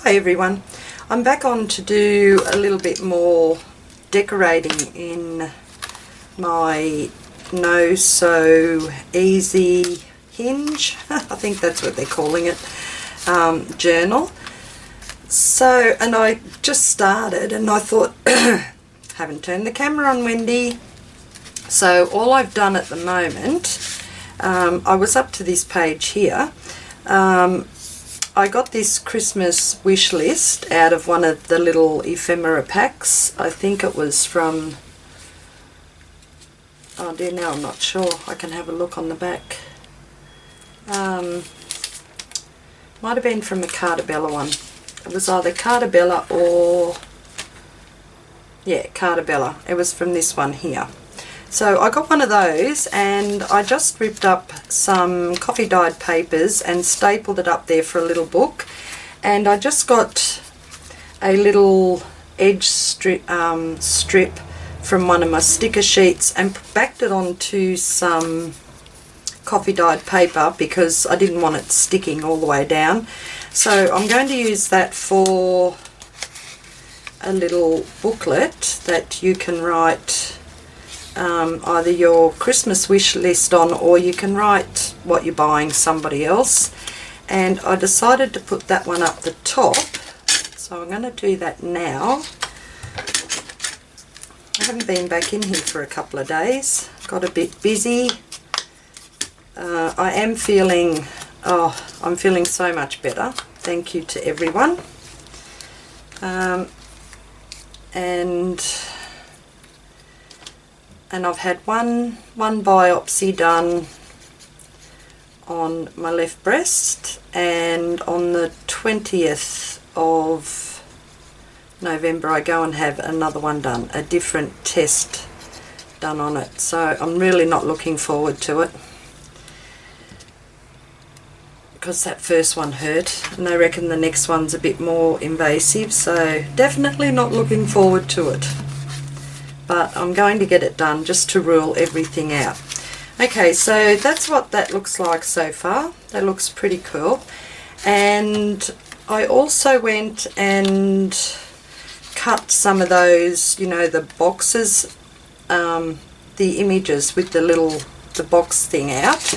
Hi everyone, I'm back on to do a little bit more decorating in my No So Easy Hinge, I think that's what they're calling it, journal. So, and I just started and I thought, haven't turned the camera on, Wendy. So all I've done at the moment, I was up to this page here. I got this Christmas wish list out of one of the little ephemera packs. I think it was from, oh dear, now I'm not sure. I can have a look on the back. Might have been from a Cartabella one. It was either Cartabella or, yeah, Cartabella. It was from this one here. So I got one of those and I just ripped up some coffee dyed papers and stapled it up there for a little book, and I just got a little edge strip from one of my sticker sheets and backed it onto some coffee dyed paper because I didn't want it sticking all the way down. So I'm going to use that for a little booklet that you can write either your Christmas wish list on, or you can write what you're buying somebody else. And I decided to put that one up the top, so I'm going to do that now. I haven't been back in here for a couple of days, got a bit busy. I am feeling, I'm feeling so much better, thank you to everyone. And I've had one biopsy done on my left breast, and on the 20th of November I go and have another one done, a different test done on it. So I'm really not looking forward to it because that first one hurt, and they reckon the next one's a bit more invasive, so definitely not looking forward to it. But I'm going to get it done just to rule everything out. Okay, so that's what that looks like so far. That looks pretty cool. And I also went and cut some of those, you know, the boxes, the images with the box thing out.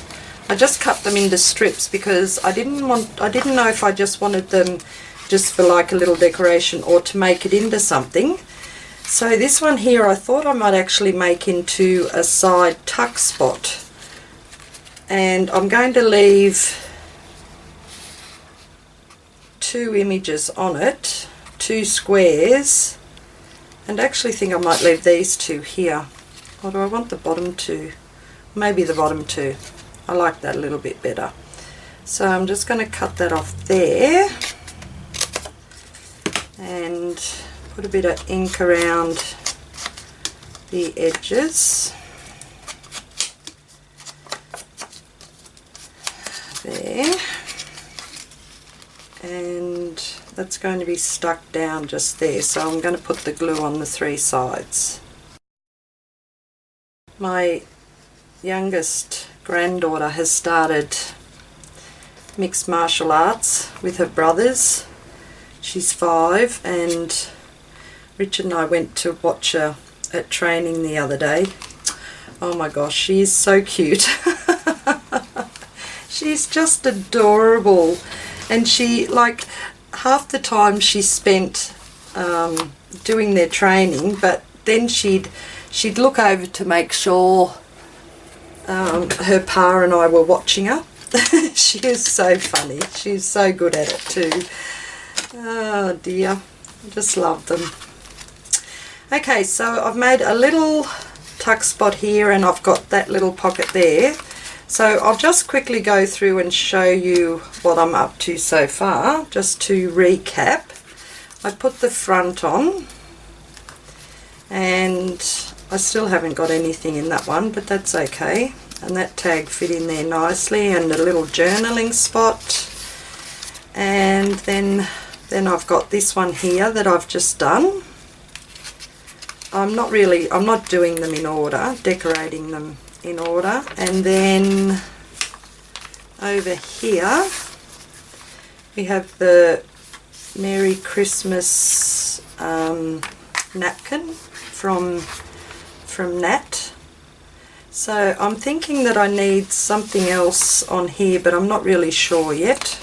I just cut them into strips because I didn't know if I just wanted them just for like a little decoration or to make it into something. So this one here I thought I might actually make into a side tuck spot, and I'm going to leave 2 images on it, 2 squares, and I actually think I might leave these 2 here. Or do I want the bottom 2? Maybe the bottom 2. I like that a little bit better. So I'm just going to cut that off there and put a bit of ink around the edges there, and that's going to be stuck down just there, so I'm going to put the glue on the 3 sides. My youngest granddaughter has started mixed martial arts with her brothers. She's 5, and Richard and I went to watch her at training the other day. Oh my gosh, she is so cute. She's just adorable, and she, like, half the time she spent doing their training, but then she'd look over to make sure her pa and I were watching her. She is so funny. She's so good at it too. Oh dear, I just love them. Okay, so I've made a little tuck spot here and I've got that little pocket there. So I'll just quickly go through and show you what I'm up to so far, just to recap. I put the front on, and I still haven't got anything in that one, but that's okay. And that tag fit in there nicely, and a little journaling spot. And then I've got this one here that I've just done. I'm not doing them in order, decorating them in order. And then over here we have the Merry Christmas napkin from Nat. So I'm thinking that I need something else on here, but I'm not really sure yet.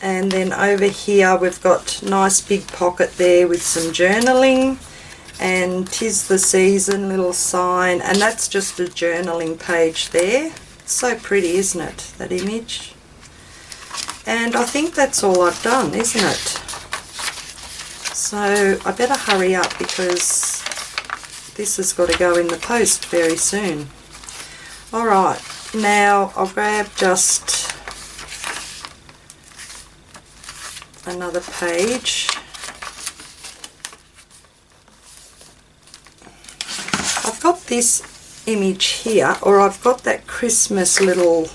And then over here we've got nice big pocket there with some journaling, and 'tis the season little sign, and that's just a journaling page there. It's so pretty, isn't it, that image? And I think that's all I've done, isn't it? So I better hurry up because this has got to go in the post very soon. Alright, now I'll grab just another page. I've got this image here, or I've got that Christmas little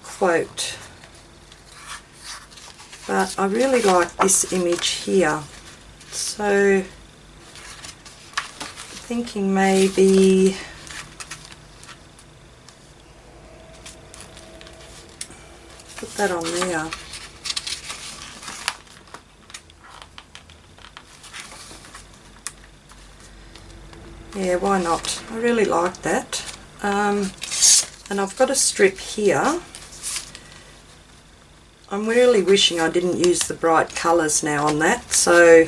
quote, but I really like this image here, so thinking maybe put that on there. Yeah, why not? I really like that. And I've got a strip here. I'm really wishing I didn't use the bright colours now on that, so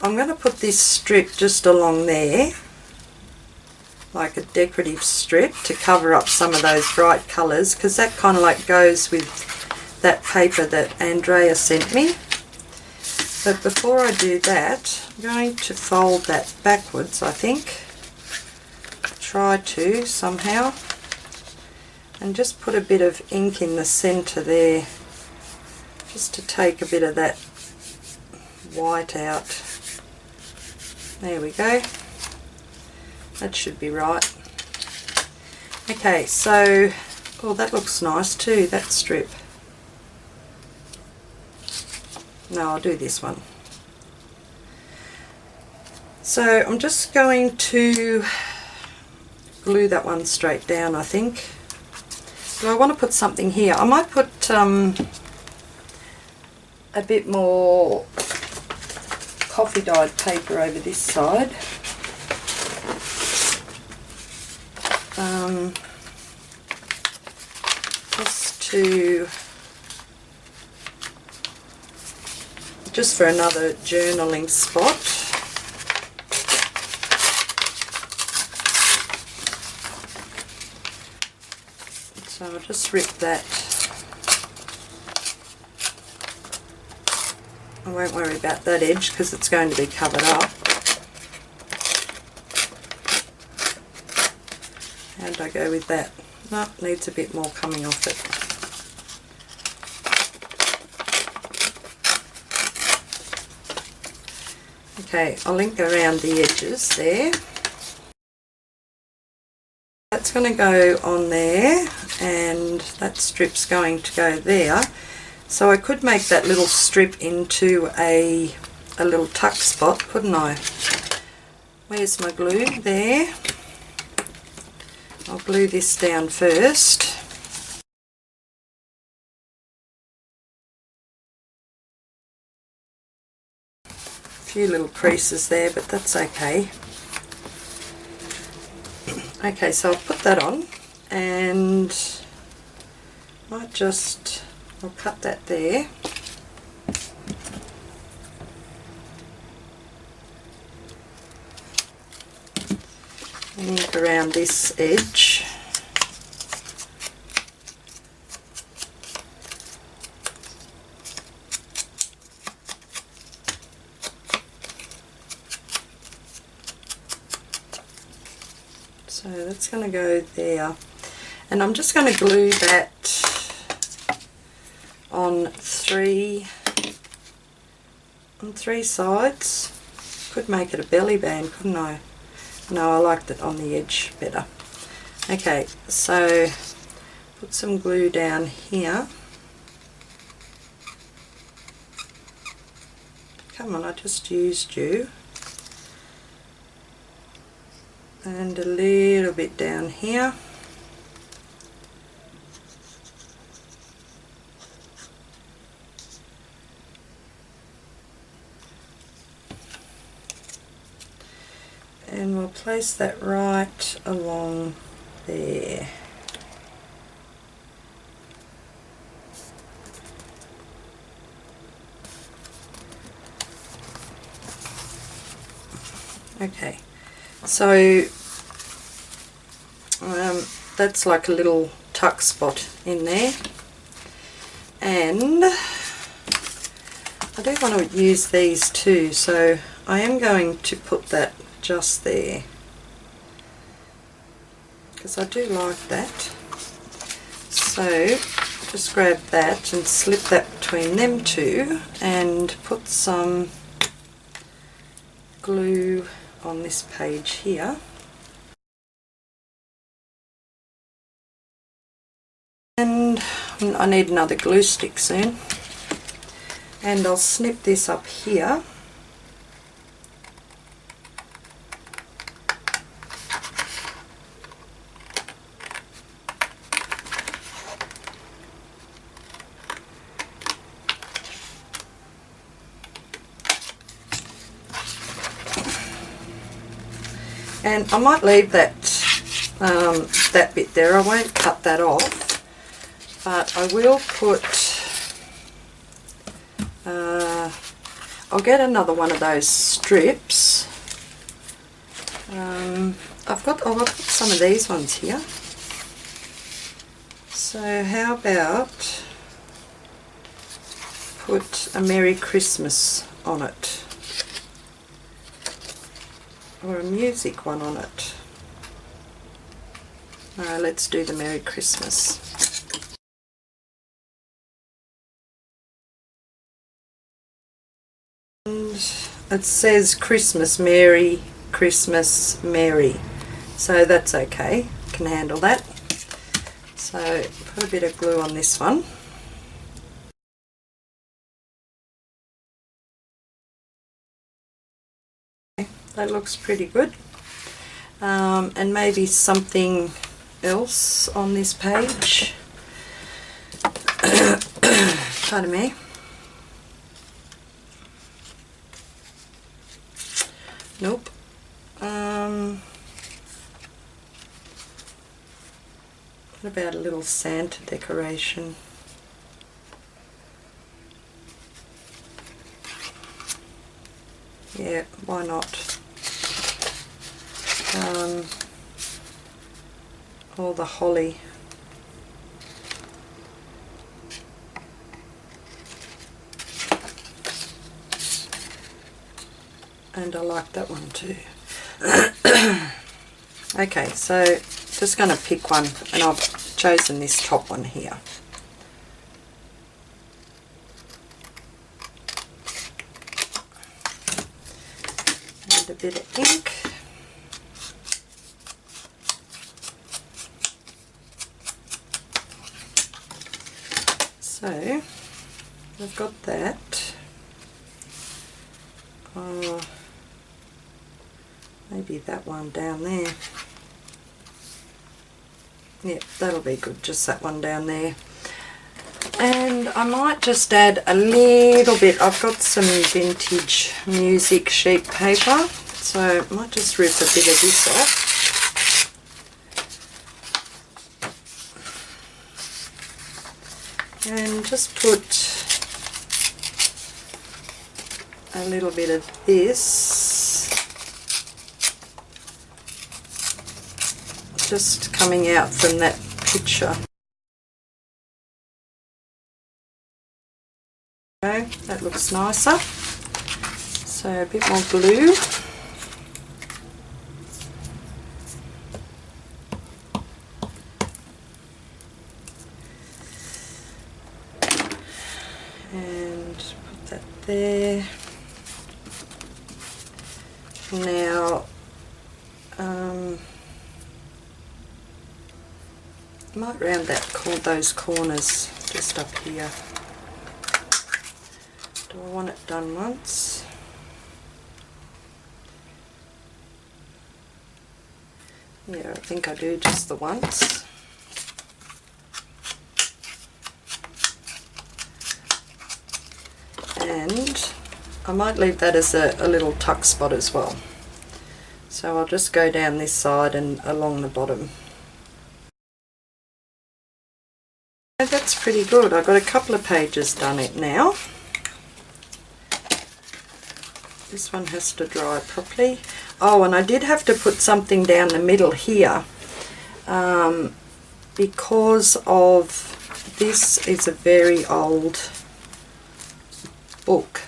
I'm going to put this strip just along there, like a decorative strip, to cover up some of those bright colours, because that kind of like goes with that paper that Andrea sent me. But before I do that, I'm going to fold that backwards, I think. Try to somehow. And just put a bit of ink in the centre there, just to take a bit of that white out. There we go. That should be right. Okay, so, oh, that looks nice too, that strip. No, I'll do this one. So I'm just going to glue that one straight down, I think. But I want to put something here. I might put a bit more coffee dyed paper over this side. Just for another journaling spot. So I'll just rip that. I won't worry about that edge because it's going to be covered up. How do I go with that? No, needs a bit more coming off it. Okay, I'll link around the edges there. That's going to go on there, and that strip's going to go there. So I could make that little strip into a little tuck spot, couldn't I? Where's my glue? There. I'll glue this down first. A few little creases there, but that's okay. Okay, so I'll put that on, and I'll cut that there. And ink around this edge. So that's going to go there, and I'm just going to glue that on three sides. Could make it a belly band, couldn't I? No, I liked it on the edge better. Okay, so put some glue down here. Come on, I just used you. And a little bit down here. And we'll place that right along there. Okay, so that's like a little tuck spot in there, and I do want to use these too, so I am going to put that just there because I do like that. So just grab that and slip that between them two and put some glue on this page here. And I need another glue stick soon. And I'll snip this up here. And I might leave that that bit there. I won't cut that off, but I will put. I'll get another one of those strips. I've got some of these ones here. So how about put a Merry Christmas on it, or a music one on it. Alright, let's do the Merry Christmas. And it says Christmas Merry, Christmas Merry, so that's okay, can handle that. So put a bit of glue on this one. That looks pretty good. And maybe something else on this page. Pardon me. Nope. What about a little Santa decoration? Yeah, why not? All the holly. And I like that one too. Okay, so just going to pick one, and I've chosen this top one here. And a bit of ink. So I've got that. Maybe that one down there. Yep, that'll be good, just that one down there. And I might just add a little bit. I've got some vintage music sheet paper, so I might just rip a bit of this off. And just put a little bit of this just coming out from that picture. Okay, that looks nicer. So a bit more glue. And put that there. Now, I might round those corners just up here. Do I want it done once? Yeah, I think I do just the once. And I might leave that as a little tuck spot as well. So I'll just go down this side and along the bottom. That's pretty good. I've got a couple of pages done it now. This one has to dry properly. Oh, and I did have to put something down the middle here because of this is a very old book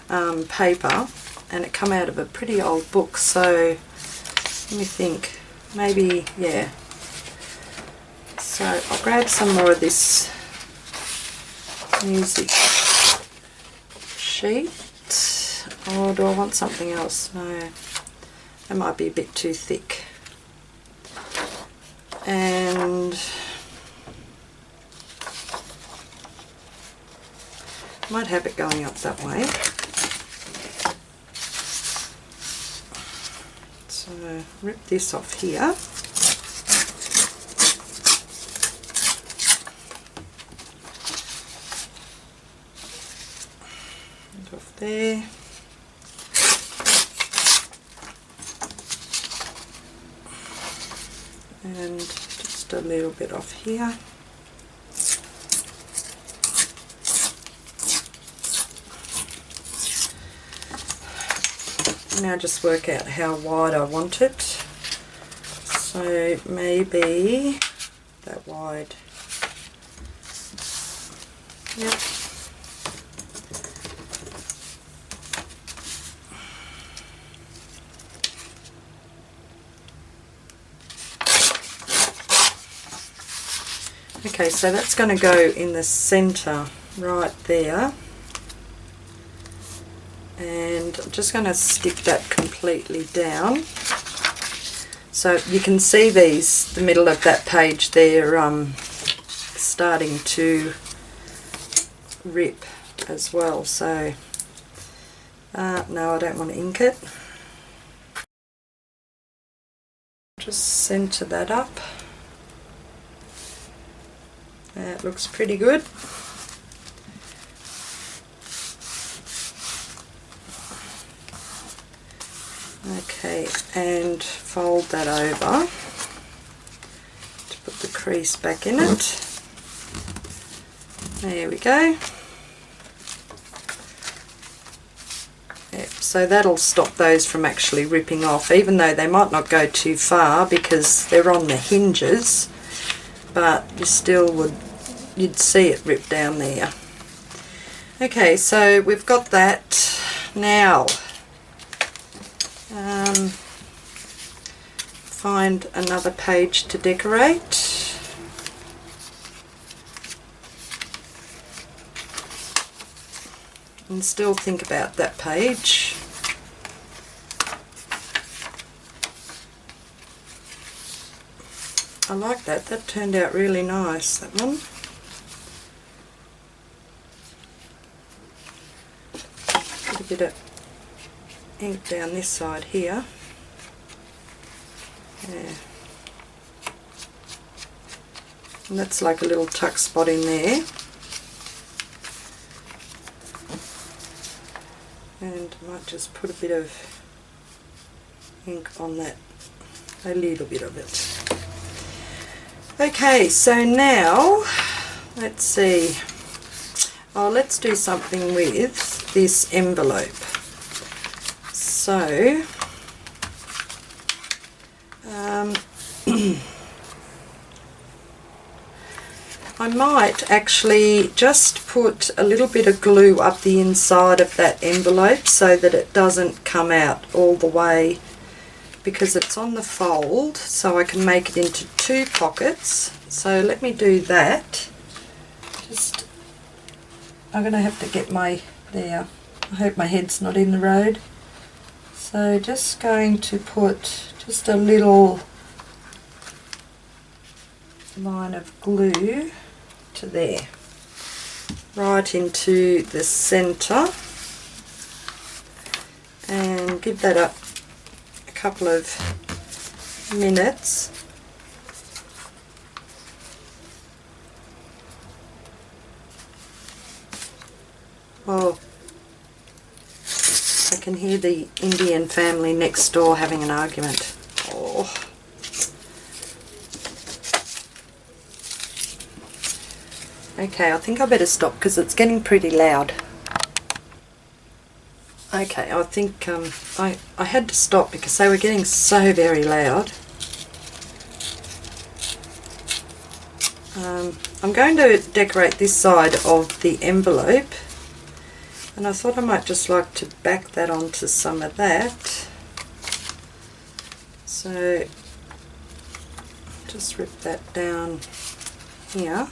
paper, and it come out of a pretty old book. So let me think, maybe, yeah. So I'll grab some more of this music sheet. Or do I want something else? No, that might be a bit too thick. And might have it going up that way. So rip this off here. And off there. And just a little bit off here. Now just work out how wide I want it. So maybe that wide. Yep. Okay, so that's going to go in the center right there, and I'm just going to stick that completely down. So you can see these, the middle of that page, they're starting to rip as well. So no, I don't want to ink it. Just center that up. That looks pretty good. Okay, and fold that over to put the crease back in it. There we go. Yep, so that'll stop those from actually ripping off, even though they might not go too far because they're on the hinges. But you still would, you'd see it rip down there. Okay, so we've got that. Now find another page to decorate. And still think about that page. I like that. That turned out really nice, that one. Put a bit of ink down this side here. Yeah. And that's like a little tuck spot in there. And I might just put a bit of ink on that, a little bit of it. Okay, so now let's see. Oh, let's do something with this envelope. So I might actually just put a little bit of glue up the inside of that envelope so that it doesn't come out all the way, because it's on the fold, so I can make it into two pockets. So let me do that. Just, I'm going to have to get my, there, I hope my head's not in the road. So just going to put just a little line of glue to there, right into the center, and give that up a couple of minutes. Oh, I can hear the Indian family next door having an argument. Oh. Okay, I think I better stop because it's getting pretty loud. Okay, I think I had to stop because they were getting so very loud. I'm going to decorate this side of the envelope, and I thought I might just like to back that onto some of that. So just rip that down here.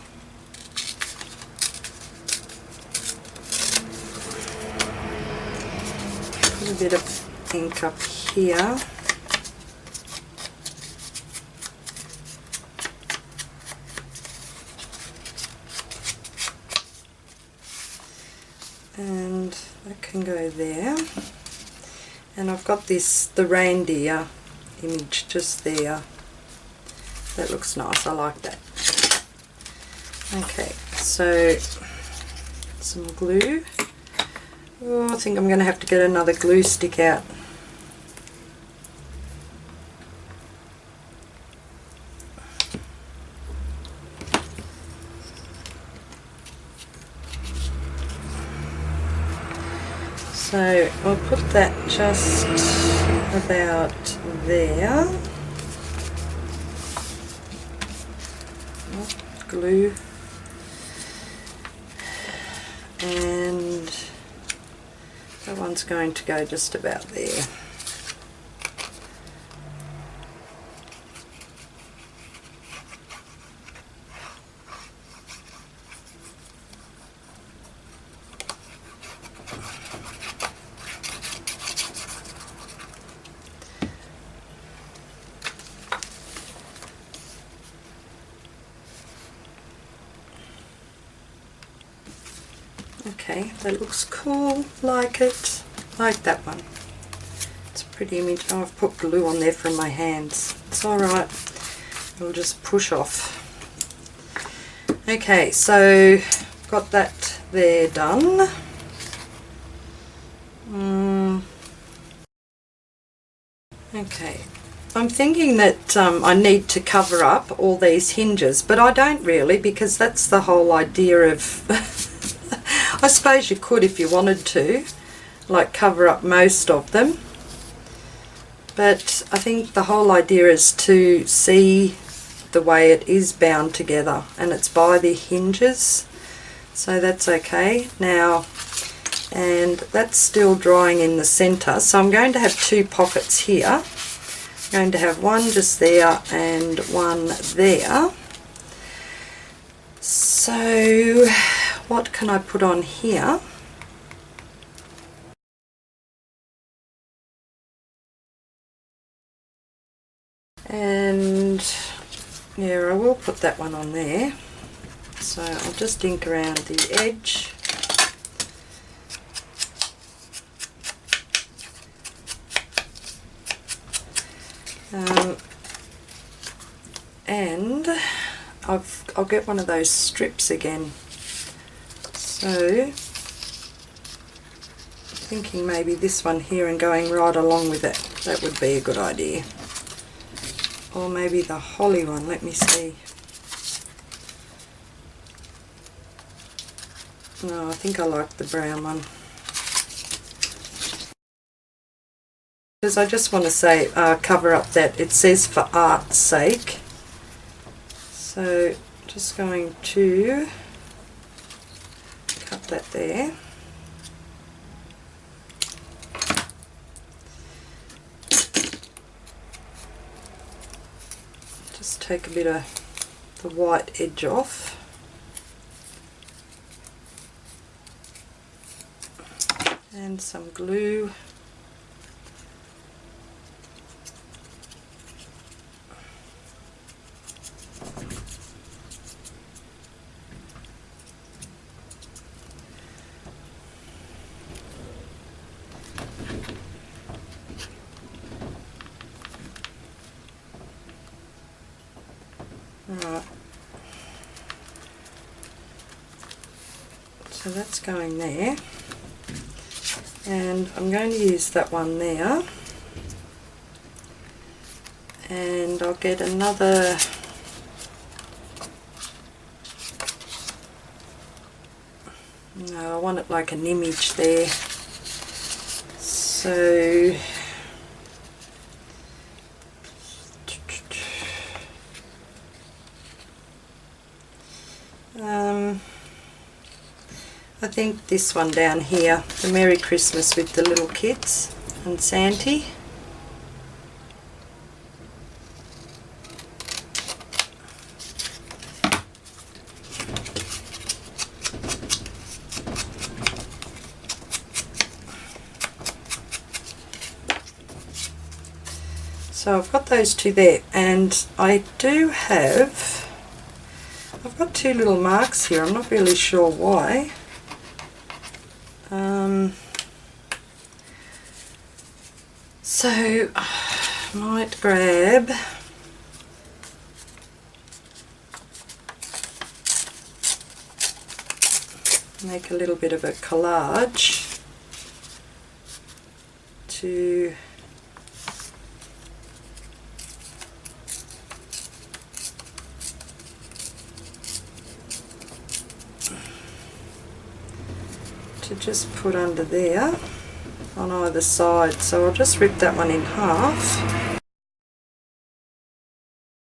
Put a bit of ink up here. And that can go there. And I've got the reindeer image just there. That looks nice, I like that. Okay, so some glue. Oh, I think I'm going to have to get another glue stick out. So I'll put that just about there. Glue. And that one's going to go just about there. Okay, that looks cool, like it, like that one. It's a pretty image. Oh, I've put glue on there from my hands. It's alright, it'll just push off. Okay, so got that there done. Okay, I'm thinking that I need to cover up all these hinges, but I don't really, because that's the whole idea of I suppose you could if you wanted to, like cover up most of them, but I think the whole idea is to see the way it is bound together, and it's by the hinges, so that's okay. Now, and that's still drying in the center, so I'm going to have two pockets here. I'm going to have one just there and one there. So what can I put on here? And yeah, I will put that one on there. So I'll just ink around the edge. And I'll get one of those strips again. So thinking maybe this one here and going right along with it. That would be a good idea. Or maybe the holly one, let me see. No, I think I like the brown one. Because I just want to say, cover up that it says for art's sake. So just going to cut that there. Just take a bit of the white edge off. And some glue. Alright, so that's going there, and I'm going to use that one there, and I'll get another no, I want it like an image there, so I think this one down here, the Merry Christmas with the little kids and Santy. So I've got those two there, and I do have, I've got two little marks here, I'm not really sure why. So I might grab make a little bit of a collage to just put under there on either side. So I'll just rip that one in half,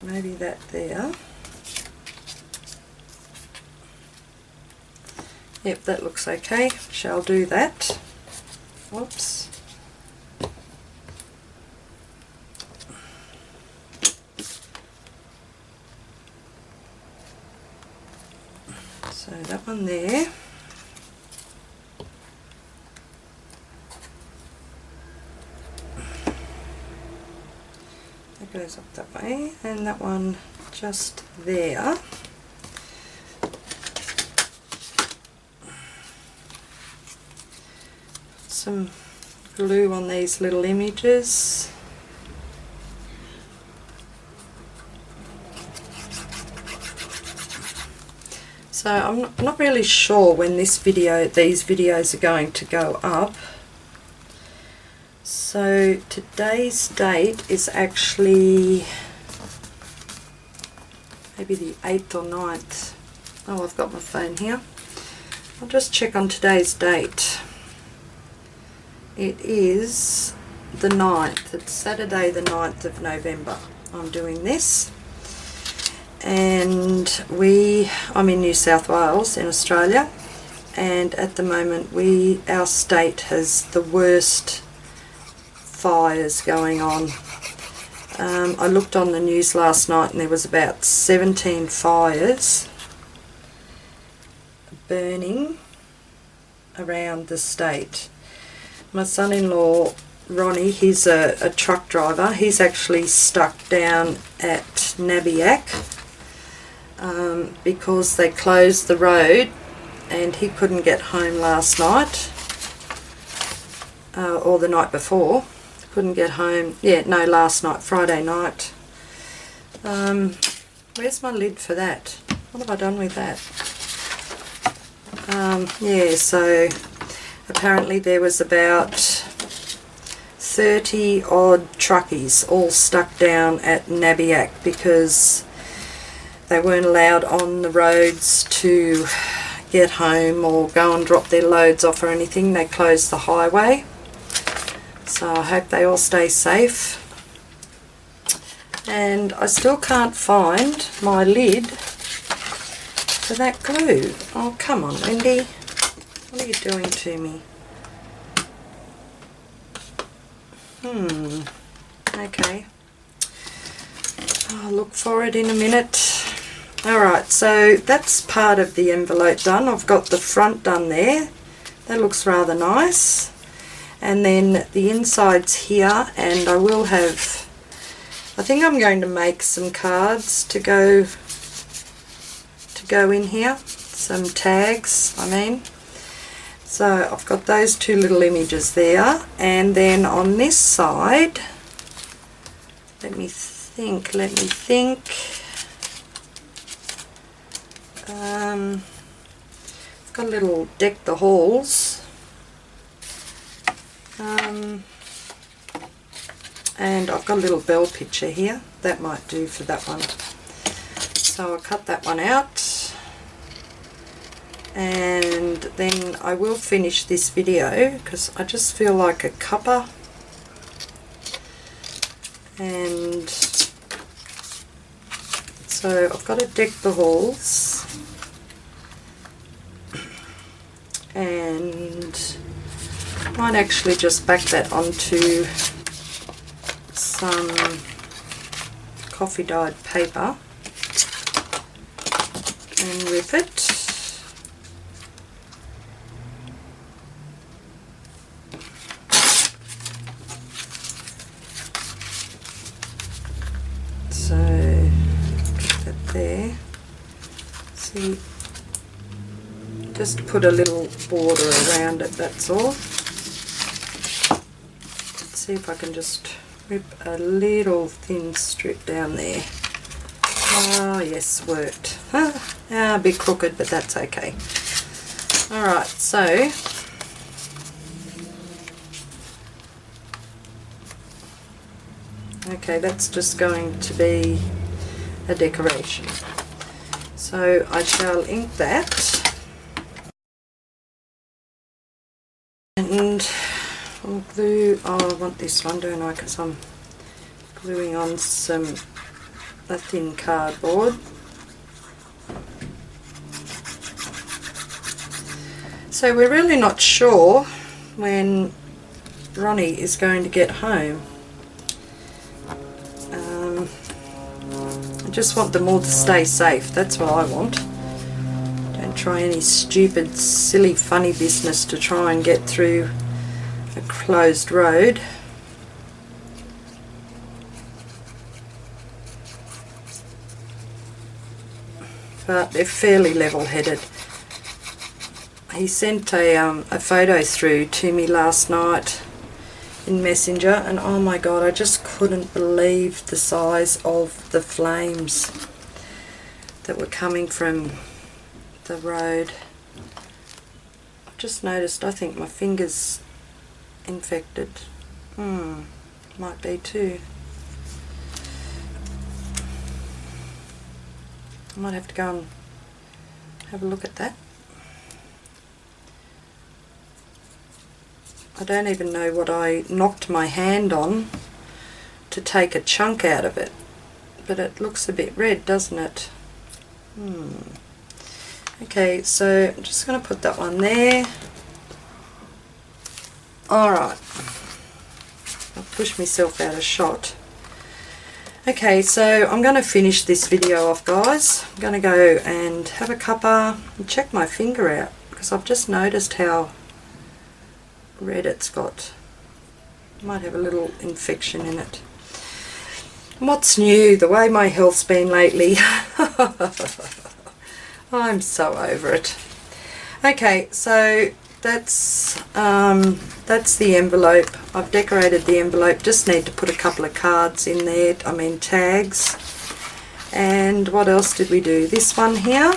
maybe that there. Yep, that looks okay. Shall do that. Whoops. So that one there. That goes up that way, and that one just there. Some glue on these little images. So I'm not really sure when these videos are going to go up. So today's date is actually maybe the 8th or 9th. Oh, I've got my phone here. I'll just check on today's date. It is the 9th. It's Saturday the 9th of November. I'm doing this. And I'm in New South Wales in Australia, and at the moment our state has the worst fires going on. I looked on the news last night and there was about 17 fires burning around the state. My son-in-law Ronnie, he's a truck driver. He's actually stuck down at Nabiac because they closed the road and he couldn't get home last night or the night before. Couldn't get home. Yeah, no, last night, Friday night. Where's my lid for that? What have I done with that? Yeah, so apparently there was about 30 odd truckies all stuck down at Nabiac because they weren't allowed on the roads to get home or go and drop their loads off or anything. They closed the highway. So I hope they all stay safe. And I still can't find my lid for that glue. Oh, come on, Wendy. What are you doing to me? Okay. I'll look for it in a minute. Alright, so that's part of the envelope done. I've got the front done there. That looks rather nice. And then the inside's here, and I will have, I think I'm going to make some cards to go in here, some tags I mean. So I've got those two little images there, and then on this side, let me think. I've got a little deck the halls. And I've got a little bell picture here. That might do for that one. So I'll cut that one out. And then I will finish this video because I just feel like a cuppa. And so I've got to deck the halls. And I might actually just back that onto some coffee dyed paper and rip it. So that there. See, just put a little border around it, that's all. Let's see if I can just rip a little thin strip down there. Oh yes, worked. A bit crooked, but that's okay. Alright, so okay, that's just going to be a decoration. So I shall ink that. And I'll glue, oh I want this one, don't I, because I'm gluing on a thin cardboard. So we're really not sure when Ronnie is going to get home. I just want them all to stay safe, that's what I want. Don't try any stupid, silly, funny business to try and get through a closed road. But they're fairly level-headed. He sent a photo through to me last night in Messenger, and oh my god, I just couldn't believe the size of the flames that were coming from the road. I've just noticed, I think my finger's infected. Might be too. I might have to go and have a look at that. I don't even know what I knocked my hand on to take a chunk out of it, but it looks a bit red, doesn't it? Okay, so I'm just going to put that one there. Alright, I'll push myself out of shot. Okay, so I'm going to finish this video off, guys. I'm going to go and have a cuppa and check my finger out, because I've just noticed how red it's got. Might have a little infection in it. What's new? The way my health's been lately. I'm so over it. Okay, so that's the envelope. I've decorated the envelope. Just need to put a couple of cards in there, I mean tags. And what else did we do? This one here.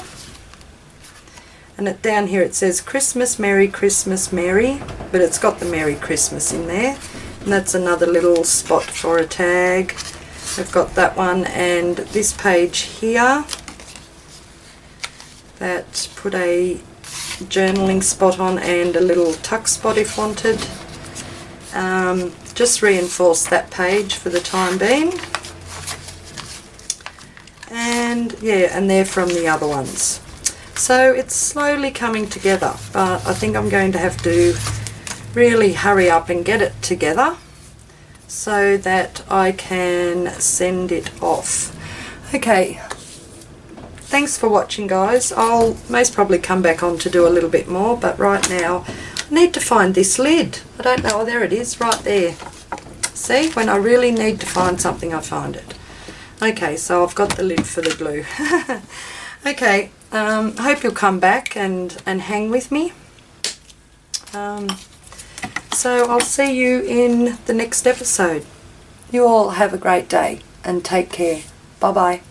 And down here it says Christmas, Merry Christmas, Merry, but it's got the Merry Christmas in there. And that's another little spot for a tag. I've got that one, and this page here that put a journaling spot on and a little tuck spot if wanted. Just reinforce that page for the time being. And yeah, and they're from the other ones. So it's slowly coming together, but I think I'm going to have to really hurry up and get it together so that I can send it off. Okay, thanks for watching, guys. I'll most probably come back on to do a little bit more, but right now I need to find this lid. I don't know, there it is, right there. See, when I really need to find something, I find it. Okay, so I've got the lid for the glue. Okay, hope you'll come back and hang with me. So I'll see you in the next episode. You all have a great day and take care. Bye bye.